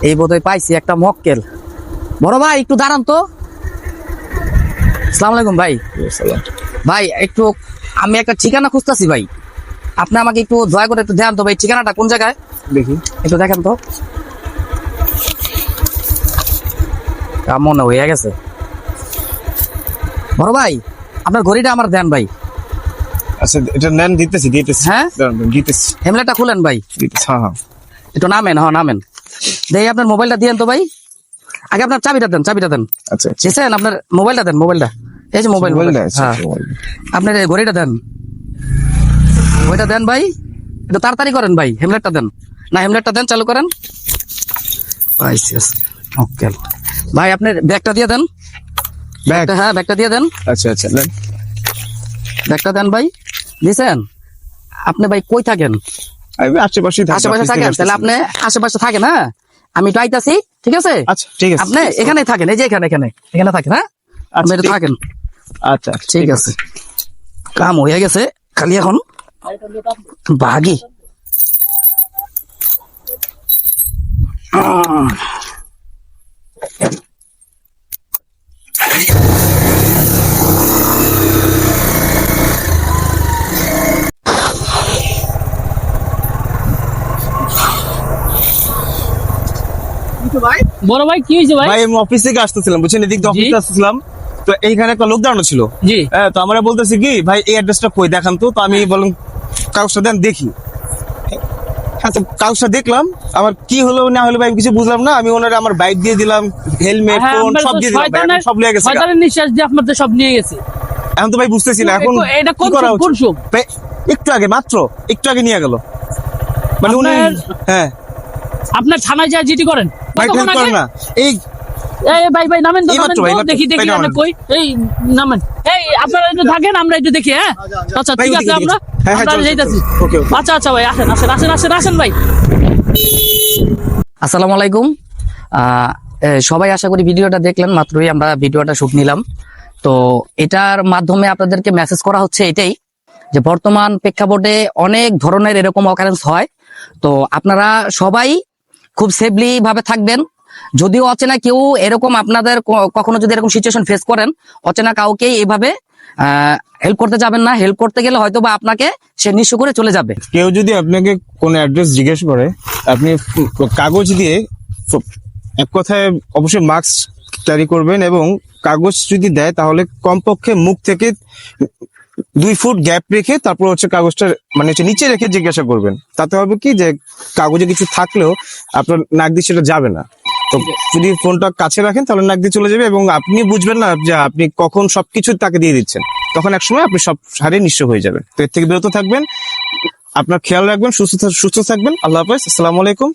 এই বোধহয় পাইছি একটা মক্কেল। বড় ভাই একটু দাঁড়ান তো। আসসালামু আলাইকুম ভাই। ভাই একটু আমি একটা ঠিকানা খুঁজতেছি ভাই, আপনি আমাকে একটু দয়া করে একটু দেন তো ভাই, ঠিকানাটা কোন জায়গায় দেখি একটু দেখেন তো। মনে হয়ে গেছে। বড় ভাই আপনার ঘড়িটা আমার দেন ভাই। আচ্ছা এটা নেন, দিতেছি হ্যাঁ দিতেছি হেমলেটটা খুলেন ভাই, হ্যাঁ একটু নামেন। হ্যাঁ নামেন, দেখি আপনার মোবাইলটা দিয়েন তো ভাই। আগে আপনার চাবিটা দেন। আচ্ছা বুঝছেন, আপনার মোবাইলটা দেন, মোবাইলটা এই যে মোবাইল। হ্যাঁ আপনার ঘড়িটা দেন, ওইটা দেন ভাই, একটু তাড়াতাড়ি করেন ভাই। হেমলেটটা দেন, না হেমলেটটা দেন, চালু করেন। ওকে ভাই আপনার ব্যাগটা দিয়ে দেন। ব্যাগ, হ্যাঁ ব্যাগটা দিয়ে দেন, আচ্ছা নেন ব্যাগটা দেন ভাই। দিয়েছেন? আপনি ভাই কই থাকেন? আমি আশেপাশে থাকেন, তাহলে আপনি আশেপাশে থাকেন। হ্যাঁ আমি তো আইতাছি, ঠিক আছে? আচ্ছা ঠিক আছে, আপনি এখানে থাকেন, এই যে এখানে থাকেন। হ্যাঁ আপনি একটু থাকেন। আচ্ছা ঠিক আছে, কাম হয়ে গেছে, খালি এখন ভাগি। বড় ভাই কি হয়েছে ভাই? ভাই আমি অফিস থেকে আসতেছিলাম, বুঝছেন, এদিক দিয়ে অফিসে আসতেছিলাম, তো এইখানে একটা লোক দাঁড়ানো ছিল। জি হ্যাঁ, তো আমরা বলতেছি কি ভাই এই অ্যাড্রেসটা কই দেখান তো আমি বললাম কাগজটা দেন দেখি। হ্যাঁ তো কাগজটা দেখলাম, আমার কি হলো না হলো ভাই আমি কিছু বুঝলাম না। আমি ওনারা আমার বাইক দিয়ে দিলাম, হেলমেট হ্যাঁ, ফোন আমরা সব তো দিয়ে দিলাম, ভাই, এখন সব লিয়ে গেছে। শয়তানের নিঃশ্বাস দিয়ে আপনাদের সব নিয়ে গেছে। এখন তো ভাই বুঝতেছি না এখন এটা কি কোন করা কোন উচিত। সুখ? ভাই, মাত্র একটু আগে নিয়ে গেল, মানে উনি হ্যাঁ আপনার থানায় যা জিডি করেন ভাই কতক্ষণ টেনশন করে আগে? না। এই ভাই নামেন তো, এই নামেন মাত্র, তো, এই মাত্র, দেখি ভাই, আপনি নামেন। কই। এই নামেন, এই আপনারা একটু থাকেন, আমরা একটু দেখি। হ্যাঁ আচ্ছা ভাই, ঠিক ওদিকে আছে, আমরা হ্যাঁ, আমরা চল, চল, যাইতাছি। চল। ওকে, ওকে। আচ্ছা ভাই, আসেন ভাই। আসসালামু আলাইকুম। সবাই আশা করি ভিডিওটা দেখলেন, মাত্রই আমরা ভিডিওটা শুট নিলাম। তো এটার মাধ্যমে আপনাদেরকে মেসেজ করা হচ্ছে এটাই, যে বর্তমান প্রেক্ষাপটে অনেক ধরনের এরকম অকারেন্স হয়। তো আপনারা সবাই খুব সেফলি ভাবে থাকবেন। যদিও অচেনা কেউ এরকম আপনাদের কখনো যদি এরকম সিচুয়েশন ফেস করেন, অচেনা কাউকে এইভাবে হেল্প করতে যাবেন না। হেল্প করতে গেলে হয়তো বা আপনাকে সে নিঃস্ব করে চলে যাবে। কেউ যদি আপনাকে কোনো অ্যাড্রেস জিজ্ঞেস করে, আপনি কাগজ দিয়ে, এক কথায় অবশ্যই মাস্ক ক্যারি করবেন, এবং কাগজ যদি দেয় তাহলে কমপক্ষে মুখ থেকে 2 ফুট গ্যাপ রেখে তারপর হচ্ছে কাগজটা মানে হচ্ছে নিচে রেখে জিজ্ঞাসা করবেন। তাতে হবে কি যে কাগজে কিছু থাকলেও আপনার নাক দিয়ে সেটা যাবে না। তো যদি ফোনটা কাছে রাখেন তাহলে নাক দিয়ে চলে যাবে, এবং আপনি বুঝবেন না যে আপনি কখন সবকিছু তাকে দিয়ে দিচ্ছেন। তখন একসময় আপনি সব হারিয়ে নিঃস্ব হয়ে যাবেন। তো এর থেকে বিরত থাকবেন, আপনার খেয়াল রাখবেন, সুস্থ থাকবেন। আল্লাহ হাফেজ, আসসালামু আলাইকুম।